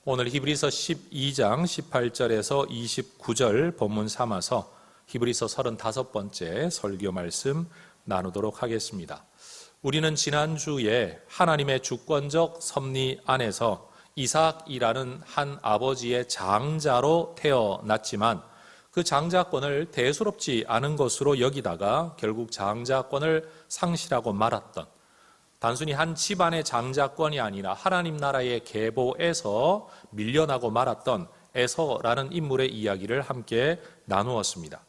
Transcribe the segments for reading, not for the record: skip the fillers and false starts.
오늘 히브리서 12장 18절에서 29절 본문 삼아서 히브리서 35번째 설교 말씀 나누도록 하겠습니다. 우리는 지난주에 하나님의 주권적 섭리 안에서 이삭이라는 한 아버지의 장자로 태어났지만 그 장자권을 대수롭지 않은 것으로 여기다가 결국 장자권을 상실하고 말았던, 단순히 한 집안의 장자권이 아니라 하나님 나라의 계보에서 밀려나고 말았던 에서라는 인물의 이야기를 함께 나누었습니다.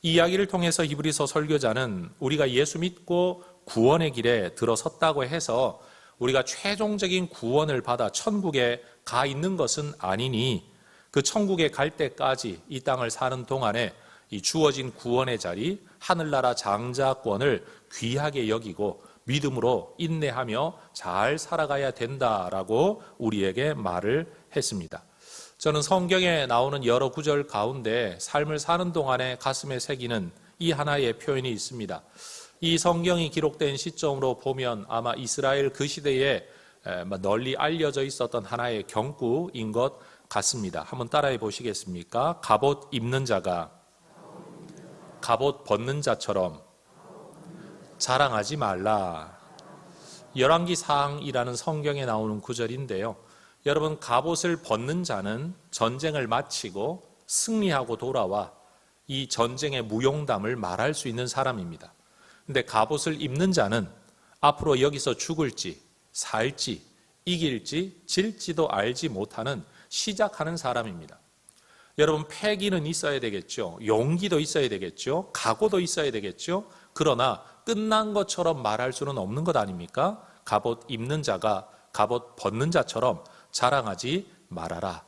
이 이야기를 통해서 히브리서 설교자는 우리가 예수 믿고 구원의 길에 들어섰다고 해서 우리가 최종적인 구원을 받아 천국에 가 있는 것은 아니니 그 천국에 갈 때까지 이 땅을 사는 동안에 이 주어진 구원의 자리, 하늘나라 장자권을 귀하게 여기고 믿음으로 인내하며 잘 살아가야 된다라고 우리에게 말을 했습니다. 저는 성경에 나오는 여러 구절 가운데 삶을 사는 동안에 가슴에 새기는 이 하나의 표현이 있습니다. 이 성경이 기록된 시점으로 보면 아마 이스라엘 그 시대에 널리 알려져 있었던 하나의 경구인 것 같습니다. 한번 따라해 보시겠습니까? 갑옷 입는 자가 갑옷 벗는 자처럼 자랑하지 말라. 열왕기상이라는 성경에 나오는 구절인데요. 여러분, 갑옷을 벗는 자는 전쟁을 마치고 승리하고 돌아와 이 전쟁의 무용담을 말할 수 있는 사람입니다. 근데 갑옷을 입는 자는 앞으로 여기서 죽을지 살지 이길지 질지도 알지 못하는 시작하는 사람입니다. 여러분, 패기는 있어야 되겠죠. 용기도 있어야 되겠죠. 각오도 있어야 되겠죠. 그러나 끝난 것처럼 말할 수는 없는 것 아닙니까? 갑옷 입는 자가 갑옷 벗는 자처럼 자랑하지 말아라.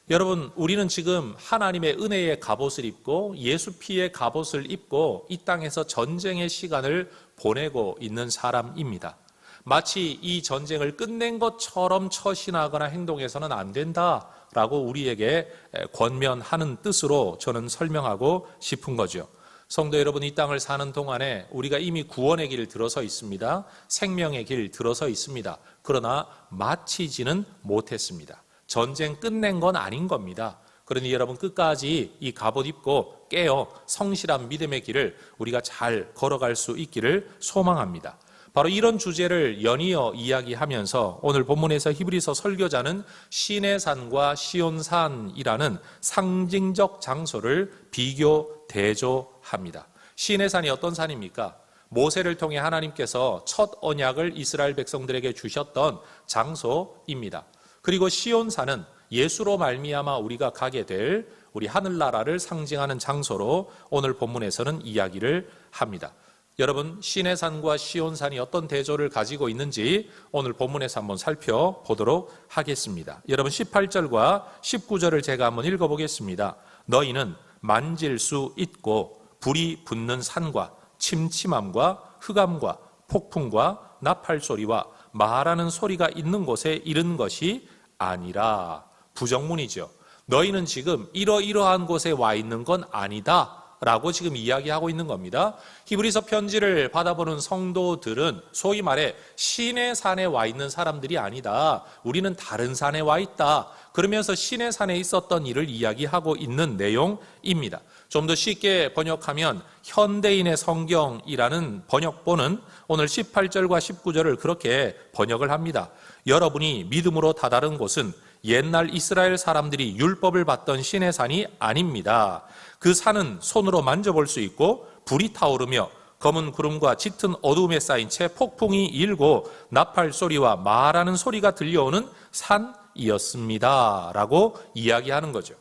여러분, 우리는 지금 하나님의 은혜의 갑옷을 입고 예수 피의 갑옷을 입고 이 땅에서 전쟁의 시간을 보내고 있는 사람입니다. 마치 이 전쟁을 끝낸 것처럼 처신하거나 행동해서는 안 된다라고 우리에게 권면하는 뜻으로 저는 설명하고 싶은 거죠. 성도 여러분, 이 땅을 사는 동안에 우리가 이미 구원의 길 들어서 있습니다. 생명의 길 들어서 있습니다. 그러나 마치지는 못했습니다. 전쟁 끝낸 건 아닌 겁니다. 그러니 여러분, 끝까지 이 갑옷 입고 깨어 성실한 믿음의 길을 우리가 잘 걸어갈 수 있기를 소망합니다. 바로 이런 주제를 연이어 이야기하면서 오늘 본문에서 히브리서 설교자는 시내산과 시온산이라는 상징적 장소를 비교 대조합니다. 시내산이 어떤 산입니까? 모세를 통해 하나님께서 첫 언약을 이스라엘 백성들에게 주셨던 장소입니다. 그리고 시온산은 예수로 말미암아 우리가 가게 될 우리 하늘나라를 상징하는 장소로 오늘 본문에서는 이야기를 합니다. 여러분, 시내산과 시온산이 어떤 대조를 가지고 있는지 오늘 본문에서 한번 살펴보도록 하겠습니다. 여러분, 18절과 19절을 제가 한번 읽어보겠습니다. 너희는 만질 수 있고 불이 붙는 산과 침침함과 흑암과 폭풍과 나팔소리와 말하는 소리가 있는 곳에 이른 것이 아니라. 부정문이죠. 너희는 지금 이러이러한 곳에 와 있는 건 아니다 라고 지금 이야기하고 있는 겁니다. 히브리서 편지를 받아보는 성도들은 소위 말해 시내산에 와 있는 사람들이 아니다. 우리는 다른 산에 와 있다. 그러면서 시내산에 있었던 일을 이야기하고 있는 내용입니다. 좀 더 쉽게 번역하면 현대인의 성경이라는 번역본은 오늘 18절과 19절을 그렇게 번역을 합니다. 여러분이 믿음으로 다다른 곳은 옛날 이스라엘 사람들이 율법을 받던 시내산이 아닙니다. 그 산은 손으로 만져볼 수 있고 불이 타오르며 검은 구름과 짙은 어두움에 쌓인 채 폭풍이 일고 나팔 소리와 말하는 소리가 들려오는 산이었습니다 라고 이야기하는 거죠.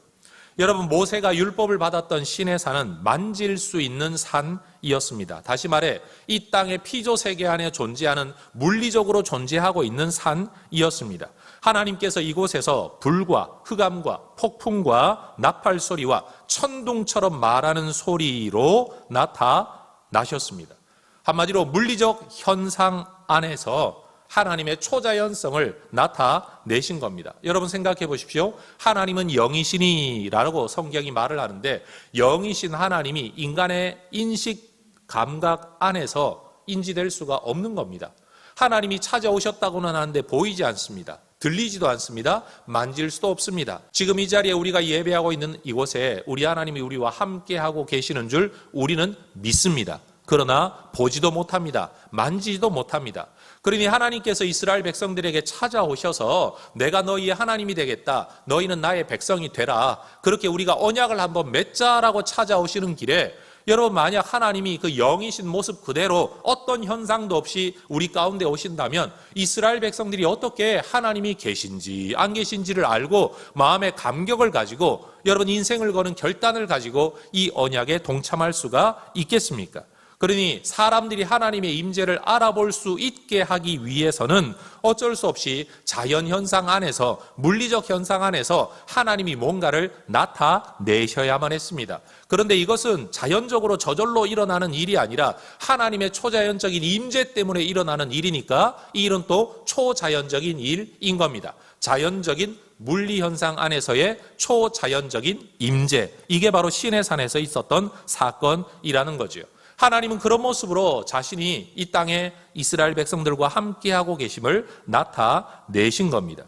여러분, 모세가 율법을 받았던 시내산은 만질 수 있는 산이었습니다. 다시 말해 이 땅의 피조 세계 안에 존재하는, 물리적으로 존재하고 있는 산이었습니다. 하나님께서 이곳에서 불과 흑암과 폭풍과 나팔 소리와 천둥처럼 말하는 소리로 나타나셨습니다. 한마디로 물리적 현상 안에서 하나님의 초자연성을 나타내신 겁니다. 여러분, 생각해 보십시오. 하나님은 영이시니라고 성경이 말을 하는데, 영이신 하나님이 인간의 인식 감각 안에서 인지될 수가 없는 겁니다. 하나님이 찾아오셨다고는 하는데 보이지 않습니다. 들리지도 않습니다. 만질 수도 없습니다. 지금 이 자리에 우리가 예배하고 있는 이곳에 우리 하나님이 우리와 함께하고 계시는 줄 우리는 믿습니다. 그러나 보지도 못합니다. 만지지도 못합니다. 그러니 하나님께서 이스라엘 백성들에게 찾아오셔서 내가 너희의 하나님이 되겠다. 너희는 나의 백성이 되라. 그렇게 우리가 언약을 한번 맺자라고 찾아오시는 길에 여러분, 만약 하나님이 그 영이신 모습 그대로 어떤 현상도 없이 우리 가운데 오신다면 이스라엘 백성들이 어떻게 하나님이 계신지 안 계신지를 알고 마음의 감격을 가지고 여러분 인생을 거는 결단을 가지고 이 언약에 동참할 수가 있겠습니까? 그러니 사람들이 하나님의 임재를 알아볼 수 있게 하기 위해서는 어쩔 수 없이 자연 현상 안에서, 물리적 현상 안에서 하나님이 뭔가를 나타내셔야만 했습니다. 그런데 이것은 자연적으로 저절로 일어나는 일이 아니라 하나님의 초자연적인 임재 때문에 일어나는 일이니까 이 일은 또 초자연적인 일인 겁니다. 자연적인 물리 현상 안에서의 초자연적인 임재, 이게 바로 시내산에서 있었던 사건이라는 거죠. 하나님은 그런 모습으로 자신이 이 땅에 이스라엘 백성들과 함께하고 계심을 나타내신 겁니다.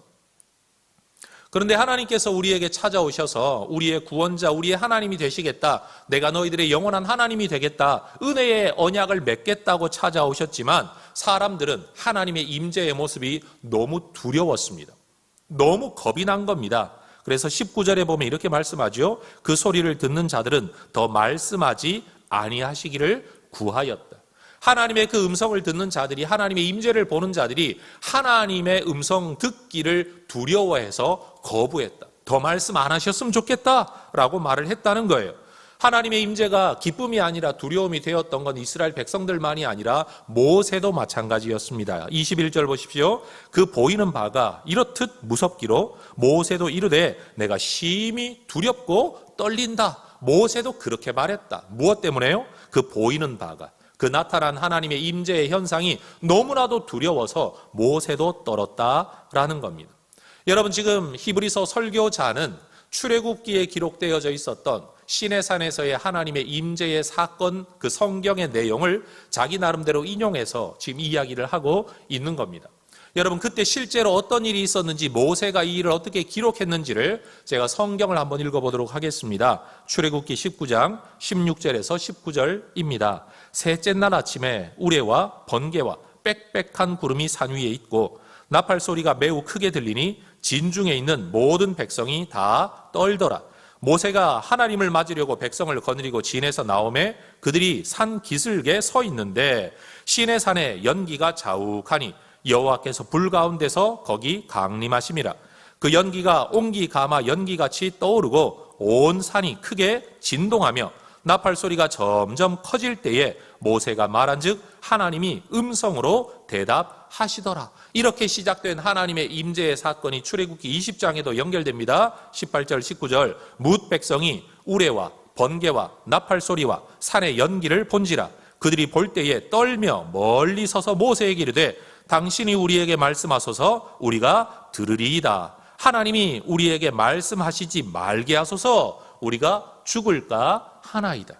그런데 하나님께서 우리에게 찾아오셔서 우리의 구원자, 우리의 하나님이 되시겠다, 내가 너희들의 영원한 하나님이 되겠다, 은혜의 언약을 맺겠다고 찾아오셨지만 사람들은 하나님의 임재의 모습이 너무 두려웠습니다. 너무 겁이 난 겁니다. 그래서 19절에 보면 이렇게 말씀하죠. 그 소리를 듣는 자들은 더 말씀하지 아니하시기를 구하였다. 하나님의 그 음성을 듣는 자들이, 하나님의 임재를 보는 자들이 하나님의 음성 듣기를 두려워해서 거부했다. 더 말씀 안 하셨으면 좋겠다라고 말을 했다는 거예요. 하나님의 임재가 기쁨이 아니라 두려움이 되었던 건 이스라엘 백성들만이 아니라 모세도 마찬가지였습니다. 21절 보십시오. 그 보이는 바가 이렇듯 무섭기로 모세도 이르되 내가 심히 두렵고 떨린다. 모세도 그렇게 말했다. 무엇 때문에요? 그 보이는 바가, 그 나타난 하나님의 임재의 현상이 너무나도 두려워서 모세도 떨었다라는 겁니다. 여러분, 지금 히브리서 설교자는 출애굽기에 기록되어져 있었던 시내산에서의 하나님의 임재의 사건, 그 성경의 내용을 자기 나름대로 인용해서 지금 이야기를 하고 있는 겁니다. 여러분, 그때 실제로 어떤 일이 있었는지, 모세가 이 일을 어떻게 기록했는지를 제가 성경을 한번 읽어보도록 하겠습니다. 출애굽기 19장 16절에서 19절입니다. 셋째 날 아침에 우레와 번개와 빽빽한 구름이 산 위에 있고 나팔 소리가 매우 크게 들리니 진중에 있는 모든 백성이 다 떨더라. 모세가 하나님을 맞으려고 백성을 거느리고 진에서 나오매 그들이 산 기슭에 서 있는데 시내산에 연기가 자욱하니 여호와께서 불 가운데서 거기 강림하심이라. 그 연기가 옹기 가마 연기같이 떠오르고 온 산이 크게 진동하며 나팔 소리가 점점 커질 때에 모세가 말한즉 하나님이 음성으로 대답하시더라. 이렇게 시작된 하나님의 임재의 사건이 출애굽기 20장에도 연결됩니다. 18절 19절 뭇 백성이 우레와 번개와 나팔 소리와 산의 연기를 본지라. 그들이 볼 때에 떨며 멀리 서서 모세에게 이르되 당신이 우리에게 말씀하소서 우리가 들으리이다. 하나님이 우리에게 말씀하시지 말게 하소서 우리가 죽을까 하나이다.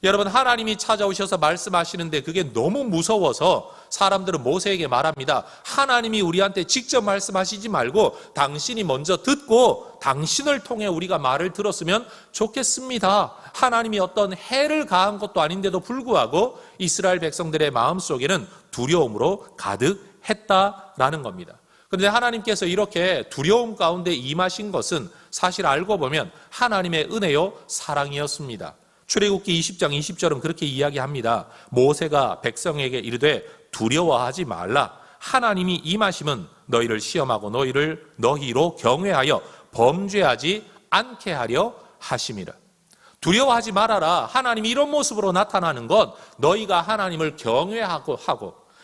여러분, 하나님이 찾아오셔서 말씀하시는데 그게 너무 무서워서 사람들은 모세에게 말합니다. 하나님이 우리한테 직접 말씀하시지 말고 당신이 먼저 듣고 당신을 통해 우리가 말을 들었으면 좋겠습니다. 하나님이 어떤 해를 가한 것도 아닌데도 불구하고 이스라엘 백성들의 마음속에는 두려움으로 가득했다라는 겁니다. 그런데 하나님께서 이렇게 두려움 가운데 임하신 것은 사실 알고 보면 하나님의 은혜요 사랑이었습니다. 출애굽기 20장 20절은 그렇게 이야기합니다. 모세가 백성에게 이르되 두려워하지 말라. 하나님이 임하심은 너희를 시험하고 너희로 경외하여 범죄하지 않게 하려 하심이라. 두려워하지 말아라. 하나님이 이런 모습으로 나타나는 것, 너희가 하나님을 경외하고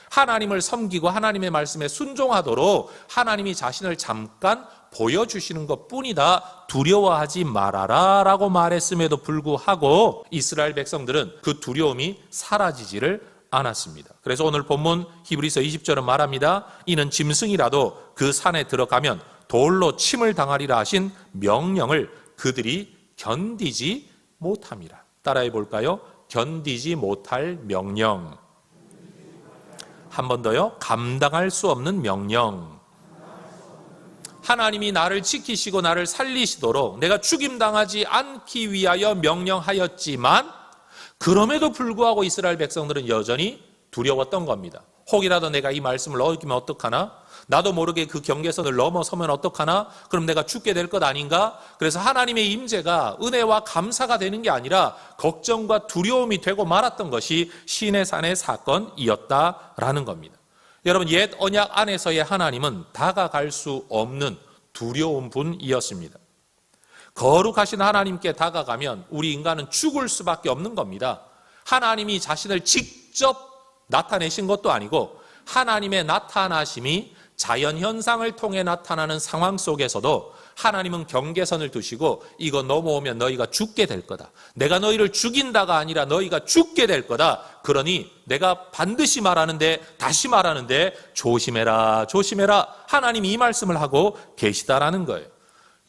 하나님을 섬기고 하나님의 말씀에 순종하도록 하나님이 자신을 잠깐 보여주시는 것뿐이다. 두려워하지 말아라 라고 말했음에도 불구하고 이스라엘 백성들은 그 두려움이 사라지지를 않았습니다. 그래서 오늘 본문 히브리서 20절은 말합니다. 이는 짐승이라도 그 산에 들어가면 돌로 침을 당하리라 하신 명령을 그들이 견디지 못함이라. 따라해 볼까요? 견디지 못할 명령. 한 번 더요. 감당할 수 없는 명령. 하나님이 나를 지키시고 나를 살리시도록 내가 죽임당하지 않기 위하여 명령하였지만 그럼에도 불구하고 이스라엘 백성들은 여전히 두려웠던 겁니다. 혹이라도 내가 이 말씀을 어기면 어떡하나? 나도 모르게 그 경계선을 넘어서면 어떡하나? 그럼 내가 죽게 될 것 아닌가? 그래서 하나님의 임재가 은혜와 감사가 되는 게 아니라 걱정과 두려움이 되고 말았던 것이 시내산의 사건이었다라는 겁니다. 여러분, 옛 언약 안에서의 하나님은 다가갈 수 없는 두려운 분이었습니다. 거룩하신 하나님께 다가가면 우리 인간은 죽을 수밖에 없는 겁니다. 하나님이 자신을 직접 나타내신 것도 아니고 하나님의 나타나심이 자연현상을 통해 나타나는 상황 속에서도 하나님은 경계선을 두시고 이거 넘어오면 너희가 죽게 될 거다. 내가 너희를 죽인다가 아니라 너희가 죽게 될 거다. 그러니 내가 반드시 말하는데 다시 말하는데 조심해라 조심해라. 하나님이 이 말씀을 하고 계시다라는 거예요.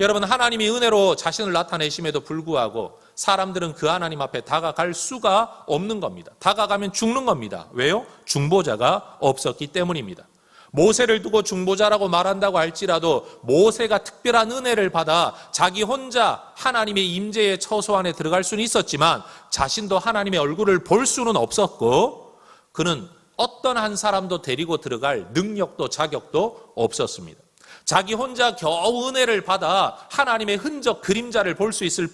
여러분, 하나님이 은혜로 자신을 나타내심에도 불구하고 사람들은 그 하나님 앞에 다가갈 수가 없는 겁니다. 다가가면 죽는 겁니다. 왜요? 중보자가 없었기 때문입니다. 모세를 두고 중보자라고 말한다고 할지라도 모세가 특별한 은혜를 받아 자기 혼자 하나님의 임재의 처소 안에 들어갈 수는 있었지만 자신도 하나님의 얼굴을 볼 수는 없었고 그는 어떤 한 사람도 데리고 들어갈 능력도 자격도 없었습니다. 자기 혼자 겨우 은혜를 받아 하나님의 흔적 그림자를 볼 수 있을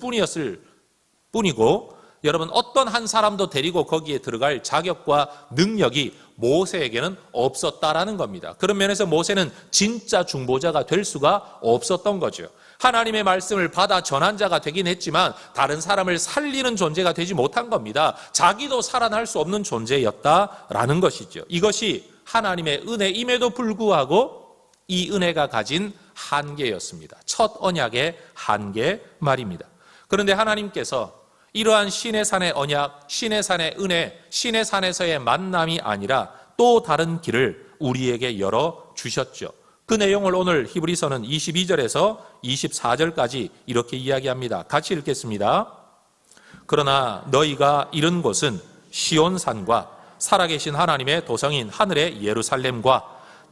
뿐이고 여러분, 어떤 한 사람도 데리고 거기에 들어갈 자격과 능력이 모세에게는 없었다라는 겁니다. 그런 면에서 모세는 진짜 중보자가 될 수가 없었던 거죠. 하나님의 말씀을 받아 전한 자가 되긴 했지만 다른 사람을 살리는 존재가 되지 못한 겁니다. 자기도 살아날 수 없는 존재였다라는 것이죠. 이것이 하나님의 은혜임에도 불구하고 이 은혜가 가진 한계였습니다. 첫 언약의 한계 말입니다. 그런데 하나님께서 이러한 시내산의 언약, 시내산의 은혜, 시내산에서의 만남이 아니라 또 다른 길을 우리에게 열어주셨죠. 그 내용을 오늘 히브리서는 22절에서 24절까지 이렇게 이야기합니다. 같이 읽겠습니다. 그러나 너희가 이른 곳은 시온산과 살아계신 하나님의 도성인 하늘의 예루살렘과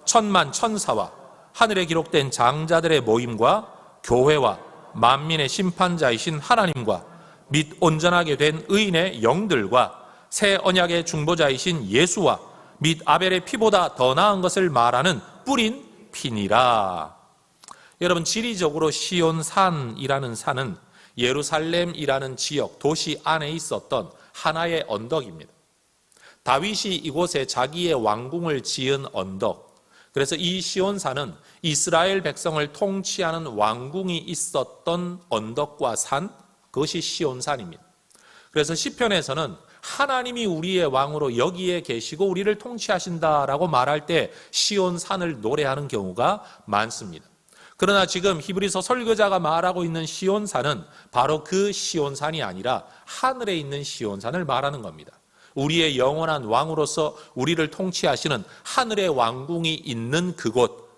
천만 천사와 하늘에 기록된 장자들의 모임과 교회와 만민의 심판자이신 하나님과 및 온전하게 된 의인의 영들과 새 언약의 중보자이신 예수와 및 아벨의 피보다 더 나은 것을 말하는 뿌린 피니라. 여러분, 지리적으로 시온산이라는 산은 예루살렘이라는 지역, 도시 안에 있었던 하나의 언덕입니다. 다윗이 이곳에 자기의 왕궁을 지은 언덕, 그래서 이 시온산은 이스라엘 백성을 통치하는 왕궁이 있었던 언덕과 산, 그것이 시온산입니다. 그래서 시편에서는 하나님이 우리의 왕으로 여기에 계시고 우리를 통치하신다라고 말할 때 시온산을 노래하는 경우가 많습니다. 그러나 지금 히브리서 설교자가 말하고 있는 시온산은 바로 그 시온산이 아니라 하늘에 있는 시온산을 말하는 겁니다. 우리의 영원한 왕으로서 우리를 통치하시는 하늘의 왕궁이 있는 그곳,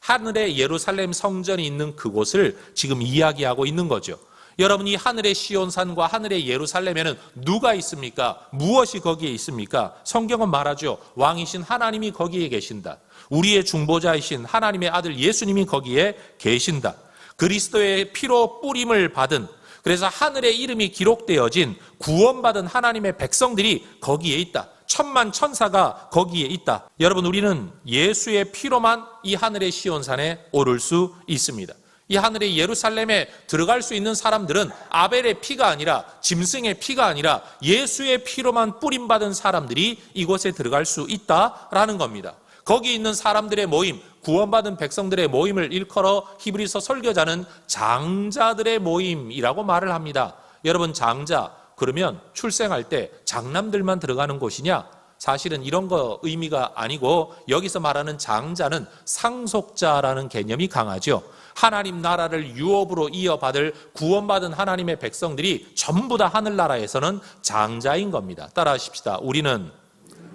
하늘의 예루살렘 성전이 있는 그곳을 지금 이야기하고 있는 거죠. 여러분, 이 하늘의 시온산과 하늘의 예루살렘에는 누가 있습니까? 무엇이 거기에 있습니까? 성경은 말하죠. 왕이신 하나님이 거기에 계신다. 우리의 중보자이신 하나님의 아들 예수님이 거기에 계신다. 그리스도의 피로 뿌림을 받은, 그래서 하늘의 이름이 기록되어진 구원받은 하나님의 백성들이 거기에 있다. 천만 천사가 거기에 있다. 여러분, 우리는 예수의 피로만 이 하늘의 시온산에 오를 수 있습니다. 이 하늘의 예루살렘에 들어갈 수 있는 사람들은 아벨의 피가 아니라, 짐승의 피가 아니라 예수의 피로만 뿌림받은 사람들이 이곳에 들어갈 수 있다라는 겁니다. 거기 있는 사람들의 모임, 구원받은 백성들의 모임을 일컬어 히브리서 설교자는 장자들의 모임이라고 말을 합니다. 여러분, 장자, 그러면 출생할 때 장남들만 들어가는 곳이냐? 사실은 이런 거 의미가 아니고 여기서 말하는 장자는 상속자라는 개념이 강하죠. 하나님 나라를 유업으로 이어받을 구원받은 하나님의 백성들이 전부 다 하늘나라에서는 장자인 겁니다. 따라하십시다. 우리는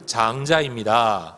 장자입니다.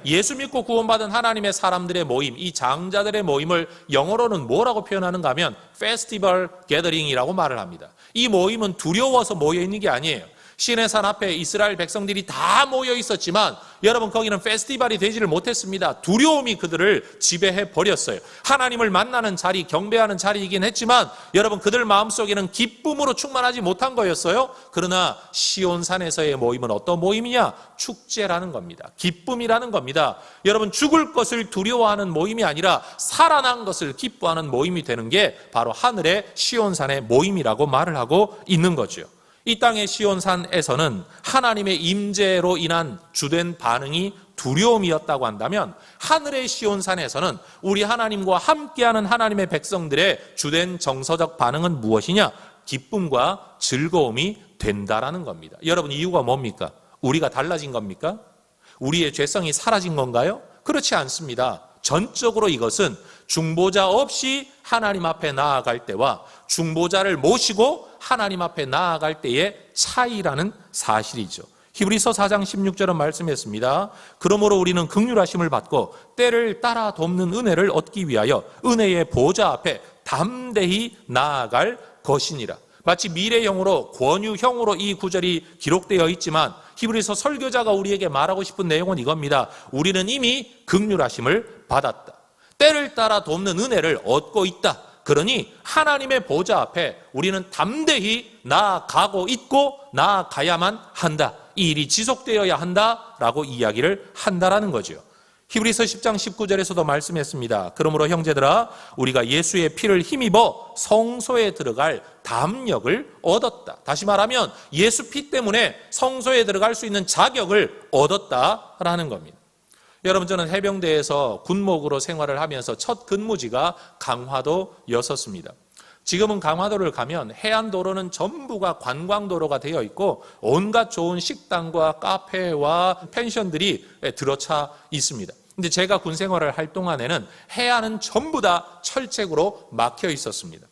예수 믿고 구원받은 하나님의 사람들의 모임, 이 장자들의 모임을 영어로는 뭐라고 표현하는가 하면 페스티벌 게더링이라고 말을 합니다. 이 모임은 두려워서 모여 있는 게 아니에요. 시내산 앞에 이스라엘 백성들이 다 모여 있었지만 여러분 거기는 페스티벌이 되지를 못했습니다. 두려움이 그들을 지배해 버렸어요. 하나님을 만나는 자리, 경배하는 자리이긴 했지만 여러분 그들 마음속에는 기쁨으로 충만하지 못한 거였어요. 그러나 시온산에서의 모임은 어떤 모임이냐? 축제라는 겁니다. 기쁨이라는 겁니다. 여러분 죽을 것을 두려워하는 모임이 아니라 살아난 것을 기뻐하는 모임이 되는 게 바로 하늘의 시온산의 모임이라고 말을 하고 있는 거죠. 이 땅의 시온산에서는 하나님의 임재로 인한 주된 반응이 두려움이었다고 한다면 하늘의 시온산에서는 우리 하나님과 함께하는 하나님의 백성들의 주된 정서적 반응은 무엇이냐? 기쁨과 즐거움이 된다라는 겁니다. 여러분 이유가 뭡니까? 우리가 달라진 겁니까? 우리의 죄성이 사라진 건가요? 그렇지 않습니다. 전적으로 이것은 중보자 없이 하나님 앞에 나아갈 때와 중보자를 모시고 하나님 앞에 나아갈 때의 차이라는 사실이죠. 히브리서 4장 16절은 말씀했습니다. 그러므로 우리는 긍휼하심을 받고 때를 따라 돕는 은혜를 얻기 위하여 은혜의 보좌 앞에 담대히 나아갈 것이니라. 마치 미래형으로 권유형으로 이 구절이 기록되어 있지만 히브리서 설교자가 우리에게 말하고 싶은 내용은 이겁니다. 우리는 이미 긍휼하심을 받았다. 때를 따라 돕는 은혜를 얻고 있다. 그러니 하나님의 보좌 앞에 우리는 담대히 나아가고 있고 나아가야만 한다. 이 일이 지속되어야 한다라고 이야기를 한다라는 거죠. 히브리서 10장 19절에서도 말씀했습니다. 그러므로 형제들아 우리가 예수의 피를 힘입어 성소에 들어갈 담력을 얻었다. 다시 말하면 예수 피 때문에 성소에 들어갈 수 있는 자격을 얻었다라는 겁니다. 여러분 저는 해병대에서 군목으로 생활을 하면서 첫 근무지가 강화도였었습니다. 지금은 강화도를 가면 해안도로는 전부가 관광도로가 되어 있고 온갖 좋은 식당과 카페와 펜션들이 들어차 있습니다. 근데 제가 군 생활을 할 동안에는 해안은 전부 다 철책으로 막혀 있었습니다.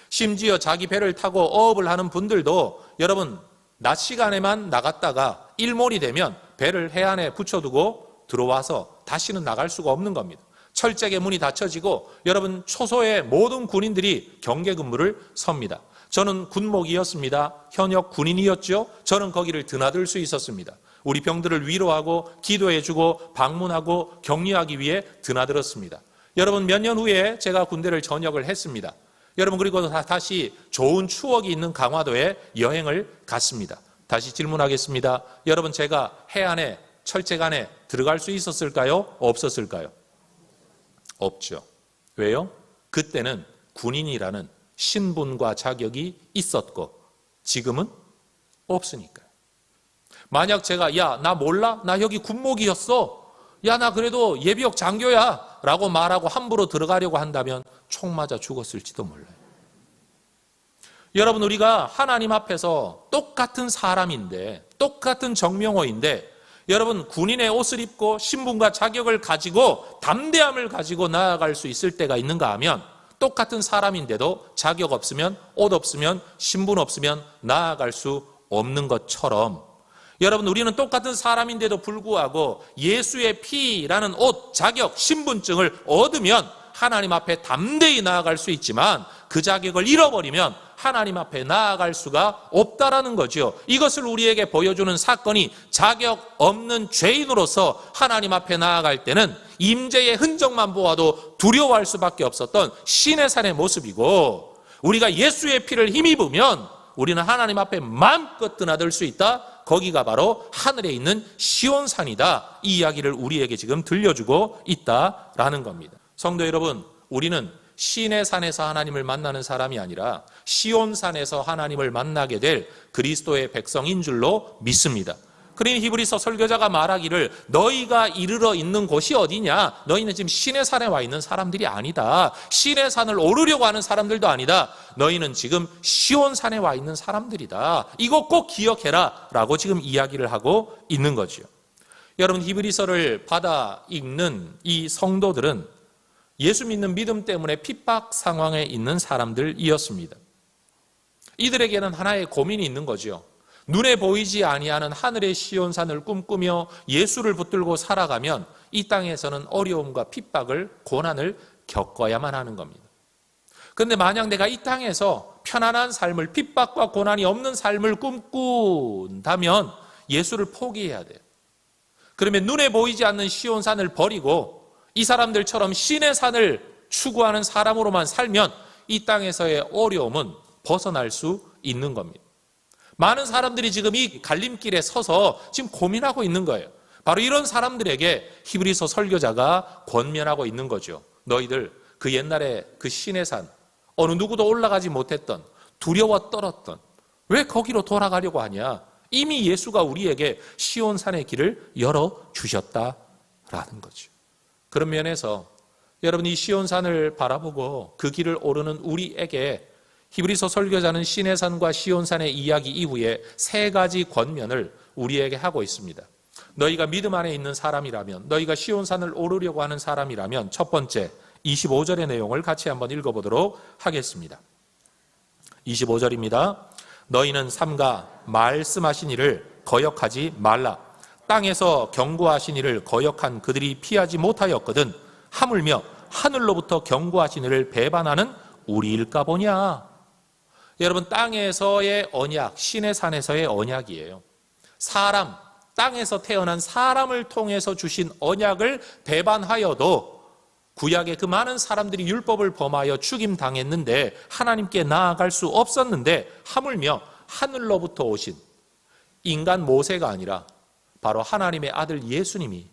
심지어 자기 배를 타고 어업을 하는 분들도 여러분 낮 시간에만 나갔다가 일몰이 되면 배를 해안에 붙여두고 들어와서 다시는 나갈 수가 없는 겁니다. 철책의 문이 닫혀지고 여러분 초소의 모든 군인들이 경계 근무를 섭니다. 저는 군목이었습니다. 현역 군인이었죠. 저는 거기를 드나들 수 있었습니다. 우리 병들을 위로하고 기도해주고 방문하고 격려하기 위해 드나들었습니다. 여러분 몇 년 후에 제가 군대를 전역을 했습니다. 여러분 그리고 다시 좋은 추억이 있는 강화도에 여행을 갔습니다. 다시 질문하겠습니다. 여러분 제가 해안에 철책 안에 들어갈 수 있었을까요? 없었을까요? 없죠. 왜요? 그때는 군인이라는 신분과 자격이 있었고 지금은 없으니까요. 만약 제가 야, 나 몰라? 나 여기 군목이었어. 야, 나 그래도 예비역 장교야 라고 말하고 함부로 들어가려고 한다면 총 맞아 죽었을지도 몰라요. 여러분 우리가 하나님 앞에서 똑같은 사람인데 똑같은 정명호인데 여러분 군인의 옷을 입고 신분과 자격을 가지고 담대함을 가지고 나아갈 수 있을 때가 있는가 하면 똑같은 사람인데도 자격 없으면 옷 없으면 신분 없으면 나아갈 수 없는 것처럼 여러분 우리는 똑같은 사람인데도 불구하고 예수의 피라는 옷, 자격, 신분증을 얻으면 하나님 앞에 담대히 나아갈 수 있지만 그 자격을 잃어버리면 하나님 앞에 나아갈 수가 없다라는 거죠. 이것을 우리에게 보여주는 사건이 자격 없는 죄인으로서 하나님 앞에 나아갈 때는 임재의 흔적만 보아도 두려워할 수밖에 없었던 시내산의 모습이고 우리가 예수의 피를 힘입으면 우리는 하나님 앞에 마음껏 드나들 수 있다. 거기가 바로 하늘에 있는 시온산이다. 이 이야기를 우리에게 지금 들려주고 있다라는 겁니다. 성도 여러분, 우리는 시내산에서 하나님을 만나는 사람이 아니라 시온산에서 하나님을 만나게 될 그리스도의 백성인 줄로 믿습니다. 그러니 히브리서 설교자가 말하기를 너희가 이르러 있는 곳이 어디냐? 너희는 지금 시내산에 와 있는 사람들이 아니다. 시내산을 오르려고 하는 사람들도 아니다. 너희는 지금 시온산에 와 있는 사람들이다. 이거 꼭 기억해라 라고 지금 이야기를 하고 있는 거죠. 여러분 히브리서를 받아 읽는 이 성도들은 예수 믿는 믿음 때문에 핍박 상황에 있는 사람들이었습니다. 이들에게는 하나의 고민이 있는 거죠. 눈에 보이지 아니하는 하늘의 시온산을 꿈꾸며 예수를 붙들고 살아가면 이 땅에서는 어려움과 핍박을, 고난을 겪어야만 하는 겁니다. 그런데 만약 내가 이 땅에서 편안한 삶을, 핍박과 고난이 없는 삶을 꿈꾼다면 예수를 포기해야 돼요. 그러면 눈에 보이지 않는 시온산을 버리고 이 사람들처럼 신의 산을 추구하는 사람으로만 살면 이 땅에서의 어려움은 벗어날 수 있는 겁니다. 많은 사람들이 지금 이 갈림길에 서서 지금 고민하고 있는 거예요. 바로 이런 사람들에게 히브리서 설교자가 권면하고 있는 거죠. 너희들 그 옛날에 그 신의 산, 어느 누구도 올라가지 못했던, 두려워 떨었던, 왜 거기로 돌아가려고 하냐? 이미 예수가 우리에게 시온산의 길을 열어주셨다라는 거죠. 그런 면에서 여러분, 이 시온산을 바라보고 그 길을 오르는 우리에게 히브리서 설교자는 신의 산과 시온산의 이야기 이후에 세 가지 권면을 우리에게 하고 있습니다. 너희가 믿음 안에 있는 사람이라면, 너희가 시온산을 오르려고 하는 사람이라면, 첫 번째 25절의 내용을 같이 한번 읽어보도록 하겠습니다. 25절입니다. 너희는 삼가 말씀하신 이를 거역하지 말라. 땅에서 경고하신 이를 거역한 그들이 피하지 못하였거든 하물며 하늘로부터 경고하신 이를 배반하는 우리일까 보냐. 여러분, 땅에서의 언약, 신의 산에서의 언약이에요. 사람, 땅에서 태어난 사람을 통해서 주신 언약을 배반하여도 구약의 그 많은 사람들이 율법을 범하여 죽임당했는데 하나님께 나아갈 수 없었는데, 하물며 하늘로부터 오신 인간 모세가 아니라 바로 하나님의 아들 예수님이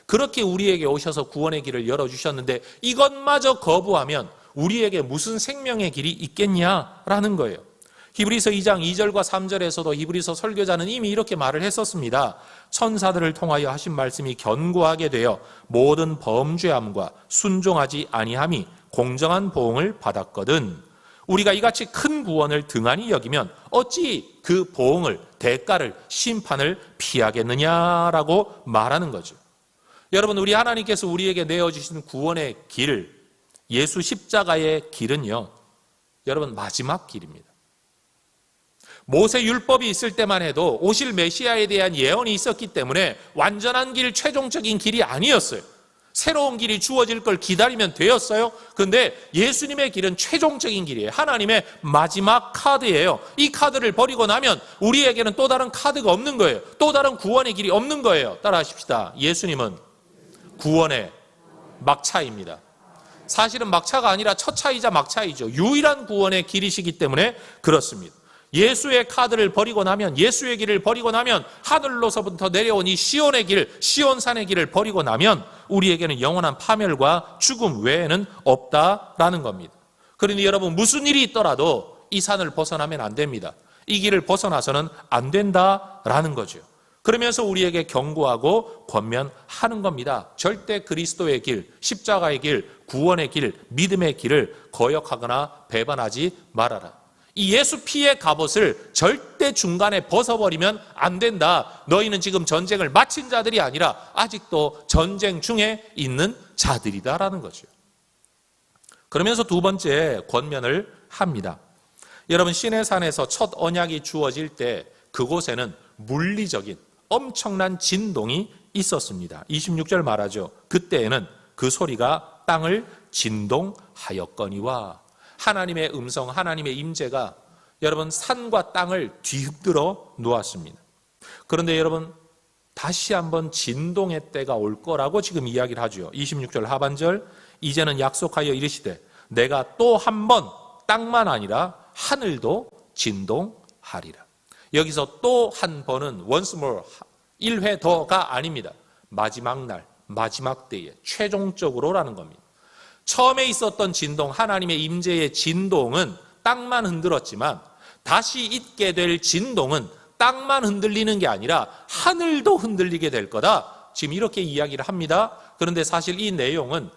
그렇게 우리에게 오셔서 구원의 길을 열어주셨는데, 이것마저 거부하면 우리에게 무슨 생명의 길이 있겠냐라는 거예요. 히브리서 2장 2절과 3절에서도 히브리서 설교자는 이미 이렇게 말을 했었습니다. 천사들을 통하여 하신 말씀이 견고하게 되어 모든 범죄함과 순종하지 아니함이 공정한 보응을 받았거든. 우리가 이같이 큰 구원을 등한히 여기면 어찌 그 보응을, 대가를, 심판을 피하겠느냐라고 말하는 거죠. 여러분, 우리 하나님께서 우리에게 내어주신 구원의 길, 예수 십자가의 길은요, 여러분, 마지막 길입니다. 모세 율법이 있을 때만 해도 오실 메시아에 대한 예언이 있었기 때문에 완전한 길, 최종적인 길이 아니었어요. 새로운 길이 주어질 걸 기다리면 되었어요. 그런데 예수님의 길은 최종적인 길이에요. 하나님의 마지막 카드예요. 이 카드를 버리고 나면 우리에게는 또 다른 카드가 없는 거예요. 또 다른 구원의 길이 없는 거예요. 따라하십시다. 예수님은 구원의 막차입니다. 사실은 막차가 아니라 첫차이자 막차이죠. 유일한 구원의 길이시기 때문에 그렇습니다. 예수의 카드를 버리고 나면, 예수의 길을 버리고 나면, 하늘로서부터 내려온 이 시온의 길, 시온산의 길을 버리고 나면 우리에게는 영원한 파멸과 죽음 외에는 없다라는 겁니다. 그러니 여러분, 무슨 일이 있더라도 이 산을 벗어나면 안 됩니다. 이 길을 벗어나서는 안 된다라는 거죠. 그러면서 우리에게 경고하고 권면하는 겁니다. 절대 그리스도의 길, 십자가의 길, 구원의 길, 믿음의 길을 거역하거나 배반하지 말아라. 이 예수 피의 갑옷을 절대 중간에 벗어버리면 안 된다. 너희는 지금 전쟁을 마친 자들이 아니라 아직도 전쟁 중에 있는 자들이다라는 거죠. 그러면서 두 번째 권면을 합니다. 여러분, 신의 산에서 첫 언약이 주어질 때 그곳에는 물리적인 엄청난 진동이 있었습니다. 26절 말하죠. 그때에는 그 소리가 땅을 진동하였거니와. 하나님의 음성, 하나님의 임재가 여러분 산과 땅을 뒤흔들어 놓았습니다. 그런데 여러분, 다시 한번 진동의 때가 올 거라고 지금 이야기를 하죠. 26절 하반절, 이제는 약속하여 이르시되 내가 또 한 번 땅만 아니라 하늘도 진동하리라. 여기서 또 한 번은 once more, 1회 더가 아닙니다. 마지막 날, 마지막 때에 최종적으로라는 겁니다. 처음에 있었던 진동, 하나님의 임재의 진동은 땅만 흔들었지만 다시 있게 될 진동은 땅만 흔들리는 게 아니라 하늘도 흔들리게 될 거다. 지금 이렇게 이야기를 합니다. 그런데 사실 이 내용은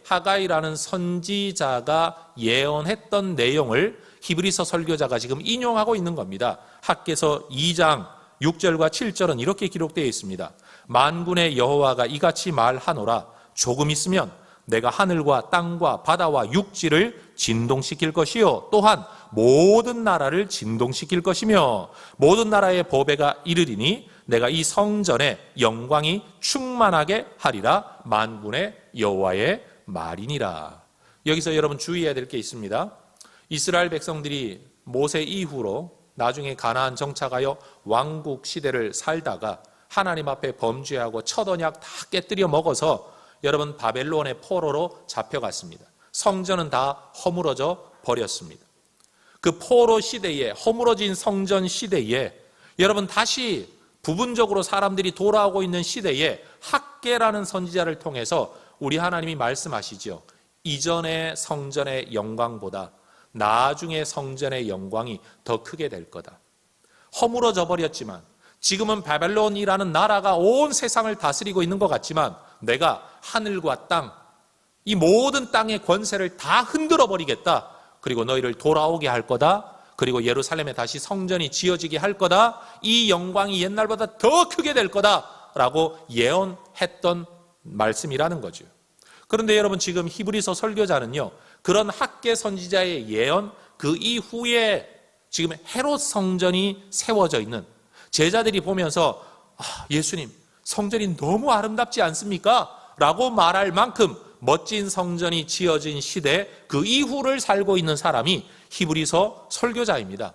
하가이라는 선지자가 예언했던 내용을 히브리서 설교자가 지금 인용하고 있는 겁니다. 학개서 2장 6절과 7절은 이렇게 기록되어 있습니다. 만군의 여호와가 이같이 말하노라. 조금 있으면 내가 하늘과 땅과 바다와 육지를 진동시킬 것이요 또한 모든 나라를 진동시킬 것이며 모든 나라의 보배가 이르리니 내가 이 성전의 영광이 충만하게 하리라. 만군의 여호와의 말이니라. 여기서 여러분 주의해야 될 게 있습니다. 이스라엘 백성들이 모세 이후로 나중에 가나안 정착하여 왕국 시대를 살다가 하나님 앞에 범죄하고 첫 언약 다 깨뜨려 먹어서 여러분 바벨론의 포로로 잡혀갔습니다. 성전은 다 허물어져 버렸습니다. 그 포로 시대에, 허물어진 성전 시대에 여러분 다시 부분적으로 사람들이 돌아오고 있는 시대에 학개라는 선지자를 통해서 우리 하나님이 말씀하시죠. 이전의 성전의 영광보다 나중에 성전의 영광이 더 크게 될 거다. 허물어져 버렸지만 지금은 바벨론이라는 나라가 온 세상을 다스리고 있는 것 같지만 내가 하늘과 땅, 이 모든 땅의 권세를 다 흔들어 버리겠다. 그리고 너희를 돌아오게 할 거다. 그리고 예루살렘에 다시 성전이 지어지게 할 거다. 이 영광이 옛날보다 더 크게 될 거다. 라고 예언했던 말씀이라는 거죠. 그런데 여러분 지금 히브리서 설교자는요, 그런 학개 선지자의 예언 그 이후에 지금 헤롯 성전이 세워져 있는 제자들이 보면서 예수님 성전이 너무 아름답지 않습니까? 라고 말할 만큼 멋진 성전이 지어진 시대 그 이후를 살고 있는 사람이 히브리서 설교자입니다.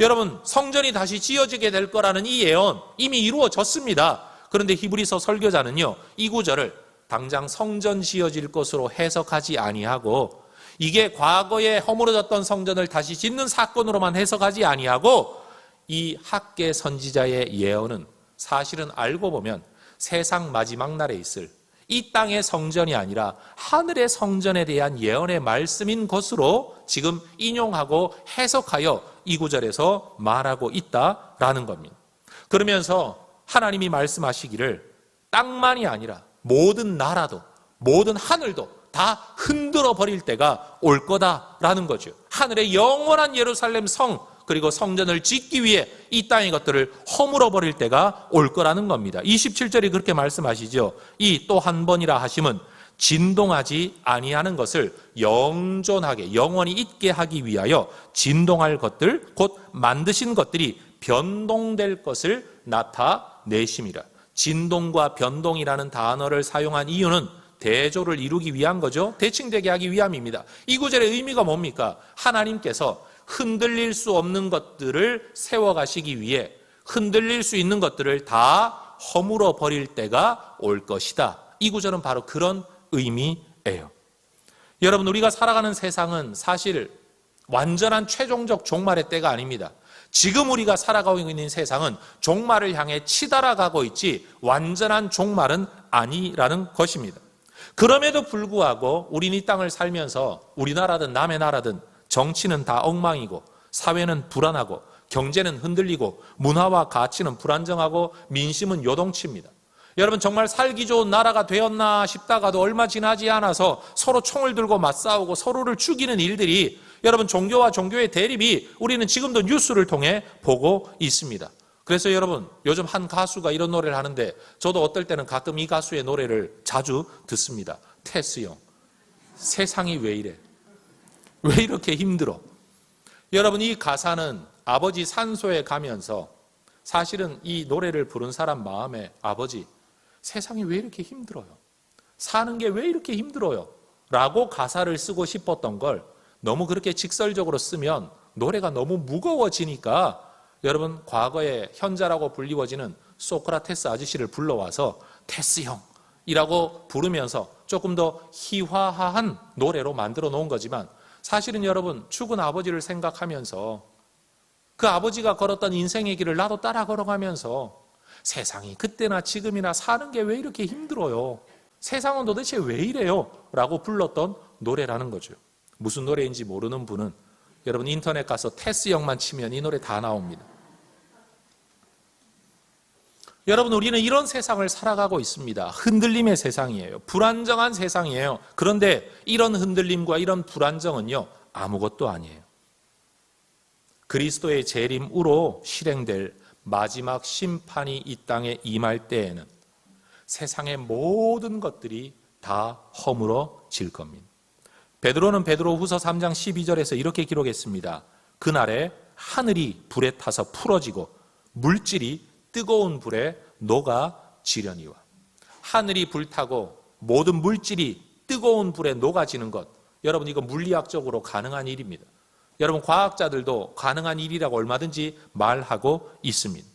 여러분 성전이 다시 지어지게 될 거라는 이 예언 이미 이루어졌습니다. 그런데 히브리서 설교자는요, 이 구절을 당장 성전 지어질 것으로 해석하지 아니하고 이게 과거에 허물어졌던 성전을 다시 짓는 사건으로만 해석하지 아니하고 이 학개 선지자의 예언은 사실은 알고 보면 세상 마지막 날에 있을 이 땅의 성전이 아니라 하늘의 성전에 대한 예언의 말씀인 것으로 지금 인용하고 해석하여 이 구절에서 말하고 있다라는 겁니다. 그러면서 하나님이 말씀하시기를 땅만이 아니라 모든 나라도 모든 하늘도 다 흔들어 버릴 때가 올 거다라는 거죠. 하늘의 영원한 예루살렘 성 그리고 성전을 짓기 위해 이 땅의 것들을 허물어 버릴 때가 올 거라는 겁니다. 27절이 그렇게 말씀하시죠. 이 또 한 번이라 하심은 진동하지 아니하는 것을 영존하게 영원히 있게 하기 위하여 진동할 것들 곧 만드신 것들이 변동될 것을 나타내심이라. 진동과 변동이라는 단어를 사용한 이유는 대조를 이루기 위한 거죠. 대칭되게 하기 위함입니다. 이 구절의 의미가 뭡니까? 하나님께서 흔들릴 수 없는 것들을 세워가시기 위해 흔들릴 수 있는 것들을 다 허물어 버릴 때가 올 것이다. 이 구절은 바로 그런 의미예요. 여러분 우리가 살아가는 세상은 사실 완전한 최종적 종말의 때가 아닙니다. 지금 우리가 살아가고 있는 세상은 종말을 향해 치달아가고 있지 완전한 종말은 아니라는 것입니다. 그럼에도 불구하고 우린 이 땅을 살면서 우리나라든 남의 나라든 정치는 다 엉망이고 사회는 불안하고 경제는 흔들리고 문화와 가치는 불안정하고 민심은 요동칩니다. 여러분 정말 살기 좋은 나라가 되었나 싶다가도 얼마 지나지 않아서 서로 총을 들고 맞싸우고 서로를 죽이는 일들이 여러분 종교와 종교의 대립이 우리는 지금도 뉴스를 통해 보고 있습니다. 그래서 여러분 요즘 한 가수가 이런 노래를 하는데 저도 어떨 때는 가끔 이 가수의 노래를 자주 듣습니다. 테스 형, 세상이 왜 이래? 왜 이렇게 힘들어? 여러분 이 가사는 아버지 산소에 가면서 사실은 이 노래를 부른 사람 마음에 아버지 세상이 왜 이렇게 힘들어요? 사는 게 왜 이렇게 힘들어요? 라고 가사를 쓰고 싶었던 걸 너무 그렇게 직설적으로 쓰면 노래가 너무 무거워지니까 여러분 과거에 현자라고 불리워지는 소크라테스 아저씨를 불러와서 테스 형이라고 부르면서 조금 더 희화한 노래로 만들어 놓은 거지만 사실은 여러분 죽은 아버지를 생각하면서 그 아버지가 걸었던 인생의 길을 나도 따라 걸어가면서 세상이 그때나 지금이나 사는 게 왜 이렇게 힘들어요? 세상은 도대체 왜 이래요? 라고 불렀던 노래라는 거죠. 무슨 노래인지 모르는 분은 여러분 인터넷 가서 테스 형만 치면 이 노래 다 나옵니다. 여러분 우리는 이런 세상을 살아가고 있습니다. 흔들림의 세상이에요. 불안정한 세상이에요. 그런데 이런 흔들림과 이런 불안정은요 아무것도 아니에요. 그리스도의 재림으로 실행될 마지막 심판이 이 땅에 임할 때에는 세상의 모든 것들이 다 허물어질 겁니다. 베드로는 베드로후서 3장 12절에서 이렇게 기록했습니다. 그날에 하늘이 불에 타서 풀어지고 물질이 뜨거운 불에 녹아지려니와. 하늘이 불타고 모든 물질이 뜨거운 불에 녹아지는 것, 여러분 이거 물리학적으로 가능한 일입니다. 여러분, 과학자들도 가능한 일이라고 얼마든지 말하고 있습니다.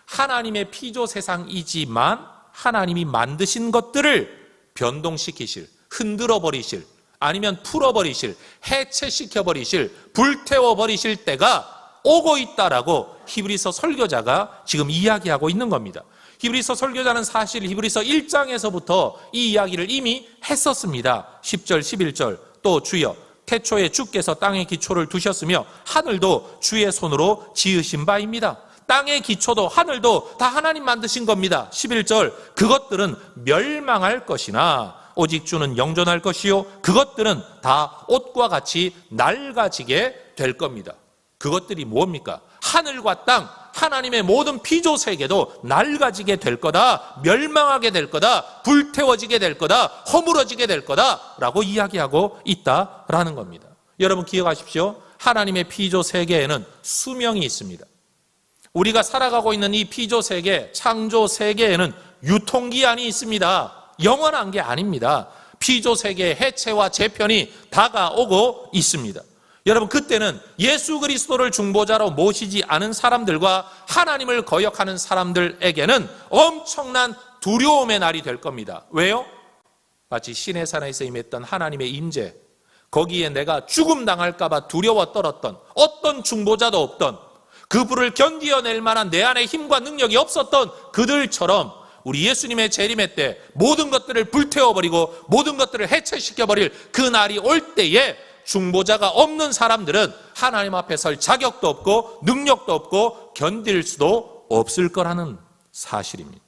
하나님의 피조 세상이지만 하나님이 만드신 것들을 변동시키실, 흔들어 버리실, 아니면 풀어버리실, 해체시켜버리실, 불태워버리실 때가 오고 있다라고 히브리서 설교자가 지금 이야기하고 있는 겁니다. 히브리서 설교자는 사실 히브리서 1장에서부터 이 이야기를 이미 했었습니다. 10절, 11절, 또 주여 태초에 주께서 땅의 기초를 두셨으며 하늘도 주의 손으로 지으신 바입니다. 땅의 기초도 하늘도 다 하나님 만드신 겁니다. 11절, 그것들은 멸망할 것이나 오직 주는 영존할 것이요 그것들은 다 옷과 같이 낡아지게 될 겁니다. 그것들이 뭡니까? 하늘과 땅, 하나님의 모든 피조 세계도 낡아지게 될 거다, 멸망하게 될 거다, 불태워지게 될 거다, 허물어지게 될 거다라고 이야기하고 있다라는 겁니다. 여러분 기억하십시오. 하나님의 피조 세계에는 수명이 있습니다. 우리가 살아가고 있는 이 피조 세계, 창조 세계에는 유통기한이 있습니다. 영원한 게 아닙니다. 피조 세계의 해체와 재편이 다가오고 있습니다. 여러분, 그때는 예수 그리스도를 중보자로 모시지 않은 사람들과 하나님을 거역하는 사람들에게는 엄청난 두려움의 날이 될 겁니다. 왜요? 마치 시내산에서 임했던 하나님의 임재, 거기에 내가 죽음 당할까 봐 두려워 떨었던, 어떤 중보자도 없던, 그 불을 견디어낼 만한 내 안에 힘과 능력이 없었던 그들처럼 우리 예수님의 재림의 때 모든 것들을 불태워버리고 모든 것들을 해체시켜버릴 그 날이 올 때에 중보자가 없는 사람들은 하나님 앞에 설 자격도 없고 능력도 없고 견딜 수도 없을 거라는 사실입니다.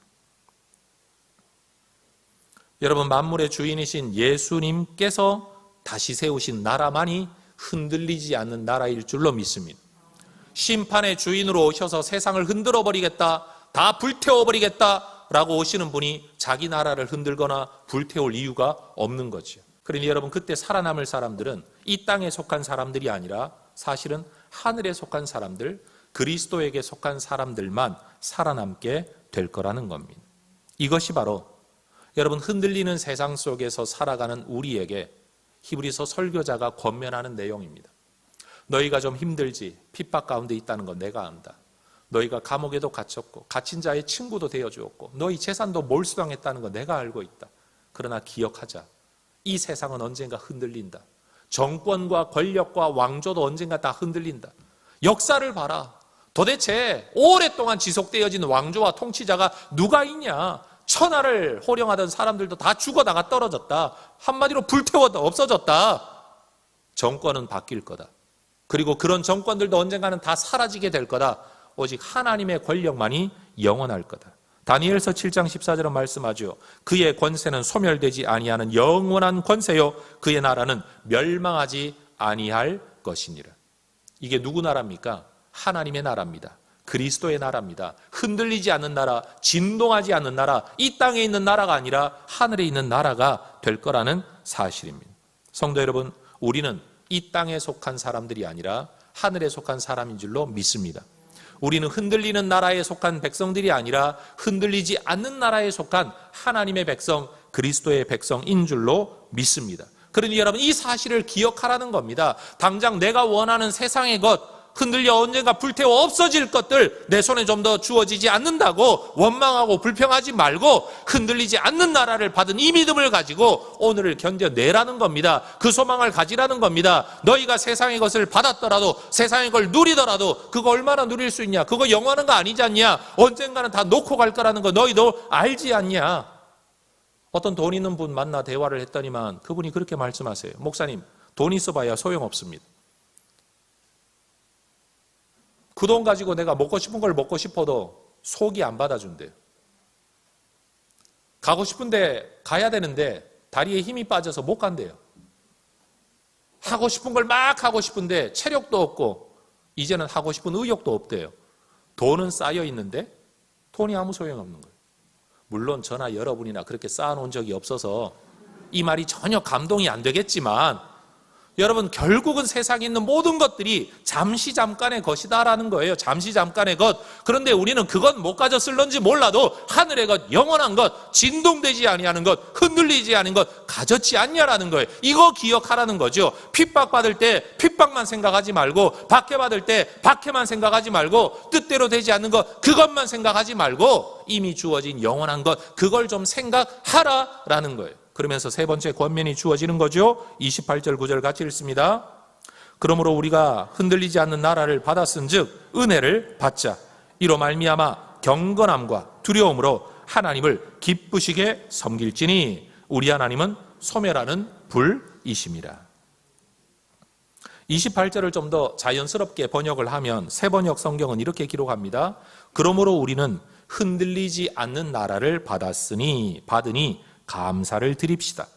여러분, 만물의 주인이신 예수님께서 다시 세우신 나라만이 흔들리지 않는 나라일 줄로 믿습니다. 심판의 주인으로 오셔서 세상을 흔들어 버리겠다, 다 불태워 버리겠다 라고 오시는 분이 자기 나라를 흔들거나 불태울 이유가 없는 거죠. 그러니 여러분, 그때 살아남을 사람들은 이 땅에 속한 사람들이 아니라 사실은 하늘에 속한 사람들, 그리스도에게 속한 사람들만 살아남게 될 거라는 겁니다. 이것이 바로 여러분, 흔들리는 세상 속에서 살아가는 우리에게 히브리서 설교자가 권면하는 내용입니다. 너희가 좀 힘들지, 핍박 가운데 있다는 건 내가 안다. 너희가 감옥에도 갇혔고 갇힌 자의 친구도 되어주었고 너희 재산도 몰수당했다는 거 내가 알고 있다. 그러나 기억하자. 이 세상은 언젠가 흔들린다. 정권과 권력과 왕조도 언젠가 다 흔들린다. 역사를 봐라. 도대체 오랫동안 지속되어진 왕조와 통치자가 누가 있냐. 천하를 호령하던 사람들도 다 죽어나가 떨어졌다. 한마디로 불태워다 없어졌다. 정권은 바뀔 거다. 그리고 그런 정권들도 언젠가는 다 사라지게 될 거다. 오직 하나님의 권력만이 영원할 거다. 다니엘서 7장 14절은 말씀하죠. 그의 권세는 소멸되지 아니하는 영원한 권세요 그의 나라는 멸망하지 아니할 것이니라. 이게 누구 나라입니까? 하나님의 나라입니다. 그리스도의 나라입니다. 흔들리지 않는 나라, 진동하지 않는 나라, 이 땅에 있는 나라가 아니라 하늘에 있는 나라가 될 거라는 사실입니다. 성도 여러분, 우리는 이 땅에 속한 사람들이 아니라 하늘에 속한 사람인 줄로 믿습니다. 우리는 흔들리는 나라에 속한 백성들이 아니라 흔들리지 않는 나라에 속한 하나님의 백성, 그리스도의 백성인 줄로 믿습니다. 그러니 여러분, 이 사실을 기억하라는 겁니다. 당장 내가 원하는 세상의 것, 흔들려 언젠가 불태워 없어질 것들 내 손에 좀 더 주어지지 않는다고 원망하고 불평하지 말고 흔들리지 않는 나라를 받은 이 믿음을 가지고 오늘을 견뎌내라는 겁니다. 그 소망을 가지라는 겁니다. 너희가 세상의 것을 받았더라도, 세상의 걸 누리더라도 그거 얼마나 누릴 수 있냐? 그거 영원한 거 아니지 않냐? 언젠가는 다 놓고 갈 거라는 거 너희도 알지 않냐? 어떤 돈 있는 분 만나 대화를 했더니만 그분이 그렇게 말씀하세요. 목사님, 돈 있어봐야 소용없습니다. 그 돈 가지고 내가 먹고 싶은 걸 먹고 싶어도 속이 안 받아준대요. 가고 싶은데 가야 되는데 다리에 힘이 빠져서 못 간대요. 하고 싶은 걸 막 하고 싶은데 체력도 없고 이제는 하고 싶은 의욕도 없대요. 돈은 쌓여 있는데 돈이 아무 소용없는 거예요. 물론 저나 여러분이나 그렇게 쌓아놓은 적이 없어서 이 말이 전혀 감동이 안 되겠지만 여러분, 결국은 세상에 있는 모든 것들이 잠시 잠깐의 것이다라는 거예요. 잠시 잠깐의 것. 그런데 우리는 그건 못 가졌을런지 몰라도 하늘의 것, 영원한 것, 진동되지 아니하는 것, 흔들리지 않은 것 가졌지 않냐라는 거예요. 이거 기억하라는 거죠. 핍박받을 때 핍박만 생각하지 말고, 박해받을 때 박해만 생각하지 말고, 뜻대로 되지 않는 것 그것만 생각하지 말고 이미 주어진 영원한 것 그걸 좀 생각하라라는 거예요. 그러면서 세 번째 권면이 주어지는 거죠. 28절 9절 같이 읽습니다. 그러므로 우리가 흔들리지 않는 나라를 받았은즉 은혜를 받자. 이로 말미암아 경건함과 두려움으로 하나님을 기쁘시게 섬길지니 우리 하나님은 소멸하는 불이심이라. 28절을 좀 더 자연스럽게 번역을 하면 새 번역 성경은 이렇게 기록합니다. 그러므로 우리는 흔들리지 않는 나라를 받으니 감사를 드립시다.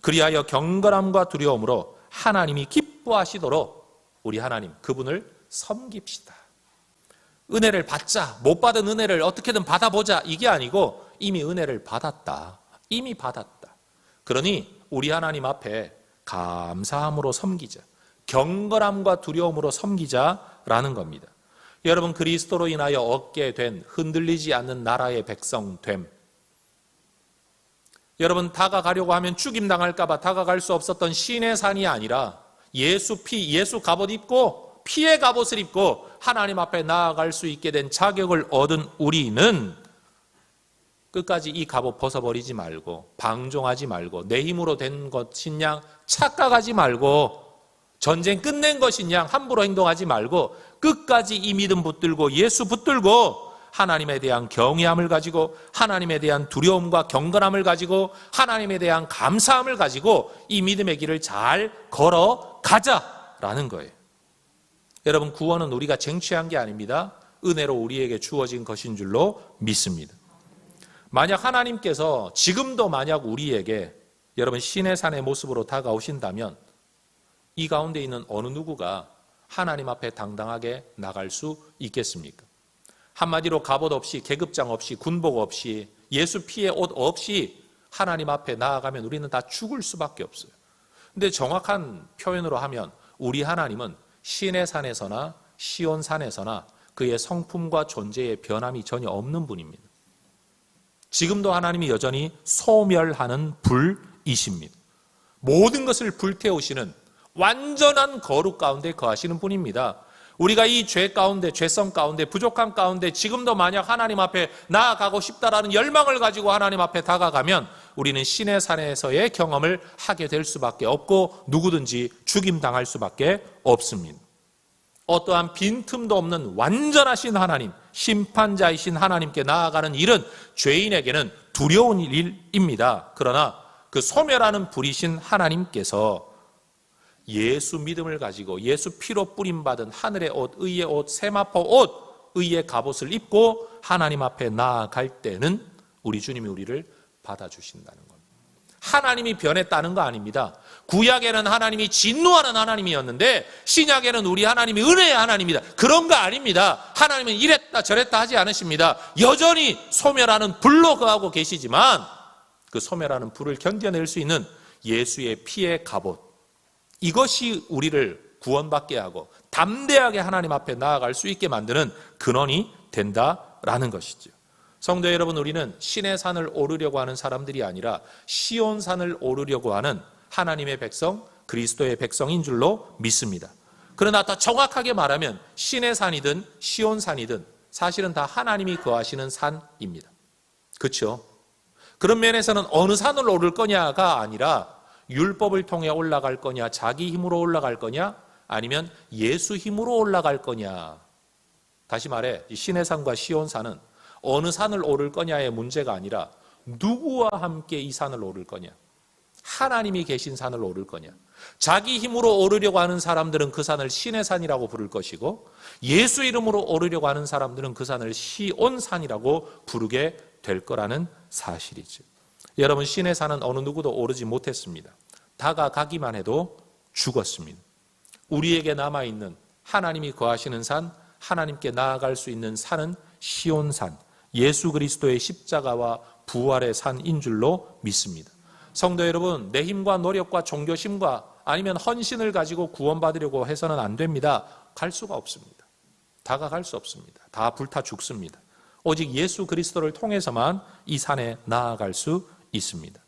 그리하여 경건함과 두려움으로 하나님이 기뻐하시도록 우리 하나님 그분을 섬깁시다. 은혜를 받자, 못 받은 은혜를 어떻게든 받아보자 이게 아니고 이미 은혜를 받았다. 이미 받았다. 그러니 우리 하나님 앞에 감사함으로 섬기자. 경건함과 두려움으로 섬기자라는 겁니다. 여러분, 그리스도로 인하여 얻게 된 흔들리지 않는 나라의 백성됨. 여러분, 다가가려고 하면 죽임당할까 봐 다가갈 수 없었던 신의 산이 아니라 예수 피, 예수 갑옷 입고 피의 갑옷을 입고 하나님 앞에 나아갈 수 있게 된 자격을 얻은 우리는 끝까지 이 갑옷 벗어버리지 말고 방종하지 말고 내 힘으로 된 것인 양 착각하지 말고 전쟁 끝낸 것인 양 함부로 행동하지 말고 끝까지 이 믿음 붙들고 예수 붙들고 하나님에 대한 경외함을 가지고 하나님에 대한 두려움과 경건함을 가지고 하나님에 대한 감사함을 가지고 이 믿음의 길을 잘 걸어가자라는 거예요. 여러분, 구원은 우리가 쟁취한 게 아닙니다. 은혜로 우리에게 주어진 것인 줄로 믿습니다. 만약 하나님께서 지금도 만약 우리에게 여러분 신의 산의 모습으로 다가오신다면 이 가운데 있는 어느 누구가 하나님 앞에 당당하게 나갈 수 있겠습니까? 한마디로 갑옷 없이 계급장 없이 군복 없이 예수 피의 옷 없이 하나님 앞에 나아가면 우리는 다 죽을 수밖에 없어요. 근데 정확한 표현으로 하면 우리 하나님은 신의 산에서나 시온 산에서나 그의 성품과 존재의 변함이 전혀 없는 분입니다. 지금도 하나님이 여전히 소멸하는 불이십니다. 모든 것을 불태우시는 완전한 거룩 가운데 거하시는 분입니다. 우리가 이 죄 가운데, 죄성 가운데, 부족함 가운데 지금도 만약 하나님 앞에 나아가고 싶다라는 열망을 가지고 하나님 앞에 다가가면 우리는 신의 산에서의 경험을 하게 될 수밖에 없고 누구든지 죽임당할 수밖에 없습니다. 어떠한 빈틈도 없는 완전하신 하나님, 심판자이신 하나님께 나아가는 일은 죄인에게는 두려운 일입니다. 그러나 그 소멸하는 불이신 하나님께서 예수 믿음을 가지고 예수 피로 뿌림받은 하늘의 옷, 의의 옷, 세마포 옷, 의의 갑옷을 입고 하나님 앞에 나아갈 때는 우리 주님이 우리를 받아주신다는 겁니다. 하나님이 변했다는 거 아닙니다. 구약에는 하나님이 진노하는 하나님이었는데 신약에는 우리 하나님이 은혜의 하나님이다. 그런 거 아닙니다. 하나님은 이랬다 저랬다 하지 않으십니다. 여전히 소멸하는 불로 거하고 계시지만 그 소멸하는 불을 견뎌낼 수 있는 예수의 피의 갑옷, 이것이 우리를 구원받게 하고 담대하게 하나님 앞에 나아갈 수 있게 만드는 근원이 된다라는 것이죠. 성도 여러분, 우리는 신의 산을 오르려고 하는 사람들이 아니라 시온 산을 오르려고 하는 하나님의 백성, 그리스도의 백성인 줄로 믿습니다. 그러나 더 정확하게 말하면 신의 산이든 시온 산이든 사실은 다 하나님이 거하시는 산입니다. 그렇죠? 그런 면에서는 어느 산을 오를 거냐가 아니라 율법을 통해 올라갈 거냐, 자기 힘으로 올라갈 거냐, 아니면 예수 힘으로 올라갈 거냐. 다시 말해, 신의 산과 시온 산은 어느 산을 오를 거냐의 문제가 아니라 누구와 함께 이 산을 오를 거냐, 하나님이 계신 산을 오를 거냐. 자기 힘으로 오르려고 하는 사람들은 그 산을 신의 산이라고 부를 것이고 예수 이름으로 오르려고 하는 사람들은 그 산을 시온 산이라고 부르게 될 거라는 사실이죠. 여러분, 신의 산은 어느 누구도 오르지 못했습니다. 다가가기만 해도 죽었습니다. 우리에게 남아있는 하나님이 거하시는 산, 하나님께 나아갈 수 있는 산은 시온산, 예수 그리스도의 십자가와 부활의 산인 줄로 믿습니다. 성도 여러분, 내 힘과 노력과 종교심과 아니면 헌신을 가지고 구원받으려고 해서는 안 됩니다. 갈 수가 없습니다. 다가갈 수 없습니다. 다 불타 죽습니다. 오직 예수 그리스도를 통해서만 이 산에 나아갈 수 있습니다.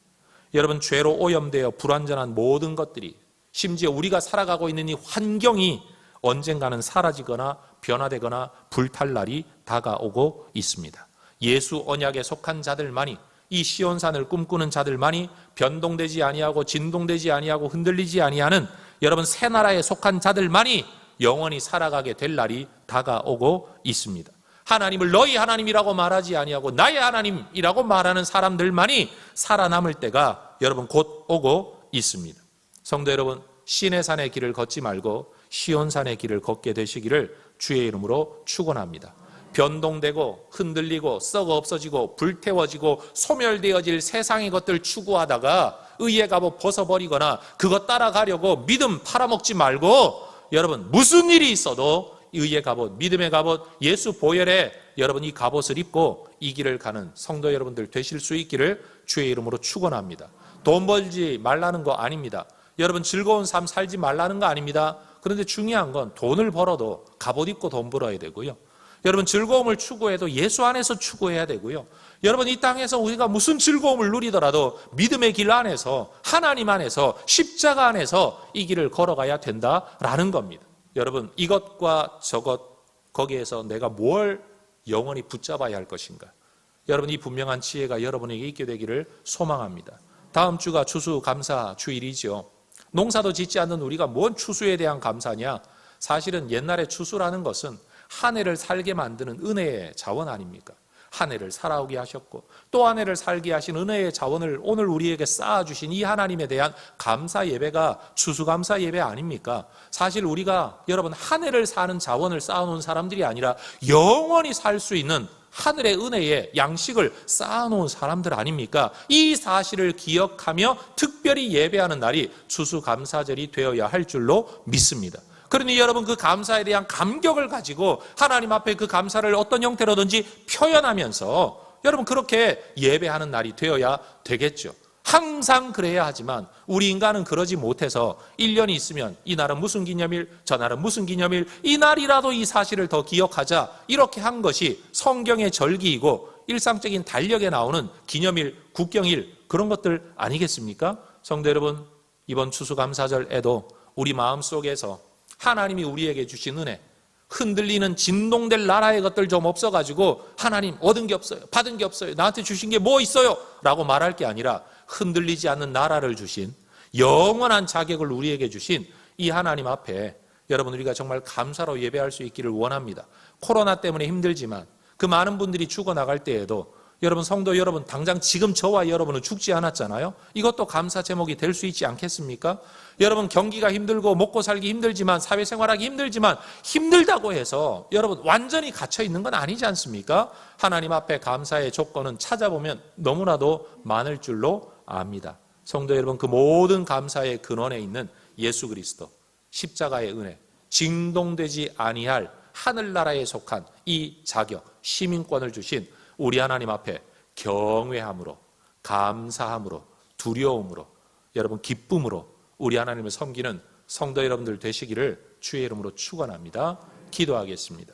여러분, 죄로 오염되어 불완전한 모든 것들이, 심지어 우리가 살아가고 있는 이 환경이 언젠가는 사라지거나 변화되거나 불탈 날이 다가오고 있습니다. 예수 언약에 속한 자들만이, 이 시온산을 꿈꾸는 자들만이 변동되지 아니하고 진동되지 아니하고 흔들리지 아니하는 여러분 새 나라에 속한 자들만이 영원히 살아가게 될 날이 다가오고 있습니다. 하나님을 너희 하나님이라고 말하지 아니하고 나의 하나님이라고 말하는 사람들만이 살아남을 때가 여러분 곧 오고 있습니다. 성도 여러분, 시내 산의 길을 걷지 말고 시온산의 길을 걷게 되시기를 주의 이름으로 축원합니다. 변동되고 흔들리고 썩어 없어지고 불태워지고 소멸되어질 세상의 것들 추구하다가 의의 갑옷 벗어버리거나 그것 따라가려고 믿음 팔아먹지 말고, 여러분 무슨 일이 있어도 의의 갑옷, 믿음의 갑옷, 예수 보혈에 여러분 이 갑옷을 입고 이 길을 가는 성도 여러분들 되실 수 있기를 주의 이름으로 축원합니다. 돈 벌지 말라는 거 아닙니다. 여러분 즐거운 삶 살지 말라는 거 아닙니다. 그런데 중요한 건 돈을 벌어도 갑옷 입고 돈 벌어야 되고요. 여러분 즐거움을 추구해도 예수 안에서 추구해야 되고요. 여러분 이 땅에서 우리가 무슨 즐거움을 누리더라도 믿음의 길 안에서, 하나님 안에서, 십자가 안에서 이 길을 걸어가야 된다라는 겁니다. 여러분 이것과 저것, 거기에서 내가 뭘 영원히 붙잡아야 할 것인가, 여러분 이 분명한 지혜가 여러분에게 있게 되기를 소망합니다. 다음 주가 추수감사 주일이죠. 농사도 짓지 않는 우리가 뭔 추수에 대한 감사냐. 사실은 옛날에 추수라는 것은 한 해를 살게 만드는 은혜의 자원 아닙니까? 한 해를 살아오게 하셨고 또 한 해를 살게 하신 은혜의 자원을 오늘 우리에게 쌓아주신 이 하나님에 대한 감사 예배가 추수감사 예배 아닙니까? 사실 우리가 여러분 한 해를 사는 자원을 쌓아놓은 사람들이 아니라 영원히 살 수 있는 하늘의 은혜의 양식을 쌓아놓은 사람들 아닙니까? 이 사실을 기억하며 특별히 예배하는 날이 추수감사절이 되어야 할 줄로 믿습니다. 그러니 여러분 그 감사에 대한 감격을 가지고 하나님 앞에 그 감사를 어떤 형태로든지 표현하면서 여러분 그렇게 예배하는 날이 되어야 되겠죠. 항상 그래야 하지만 우리 인간은 그러지 못해서 1년이 있으면 이 날은 무슨 기념일, 저 날은 무슨 기념일, 이 날이라도 이 사실을 더 기억하자, 이렇게 한 것이 성경의 절기이고 일상적인 달력에 나오는 기념일, 국경일, 그런 것들 아니겠습니까? 성도 여러분, 이번 추수감사절에도 우리 마음속에서 하나님이 우리에게 주신 은혜, 흔들리는 진동될 나라의 것들 좀 없어가지고 하나님 얻은 게 없어요, 받은 게 없어요, 나한테 주신 게 뭐 있어요? 라고 말할 게 아니라 흔들리지 않는 나라를 주신, 영원한 자격을 우리에게 주신 이 하나님 앞에 여러분 우리가 정말 감사로 예배할 수 있기를 원합니다. 코로나 때문에 힘들지만 그 많은 분들이 죽어나갈 때에도 여러분 성도 여러분, 당장 지금 저와 여러분은 죽지 않았잖아요. 이것도 감사 제목이 될 수 있지 않겠습니까? 여러분 경기가 힘들고 먹고 살기 힘들지만, 사회생활하기 힘들지만, 힘들다고 해서 여러분 완전히 갇혀 있는 건 아니지 않습니까? 하나님 앞에 감사의 조건은 찾아보면 너무나도 많을 줄로 압니다. 성도 여러분, 그 모든 감사의 근원에 있는 예수 그리스도, 십자가의 은혜, 진동되지 아니할 하늘나라에 속한 이 자격, 시민권을 주신 우리 하나님 앞에 경외함으로, 감사함으로, 두려움으로, 여러분 기쁨으로 우리 하나님을 섬기는 성도 여러분들 되시기를 주의 이름으로 축원합니다. 기도하겠습니다.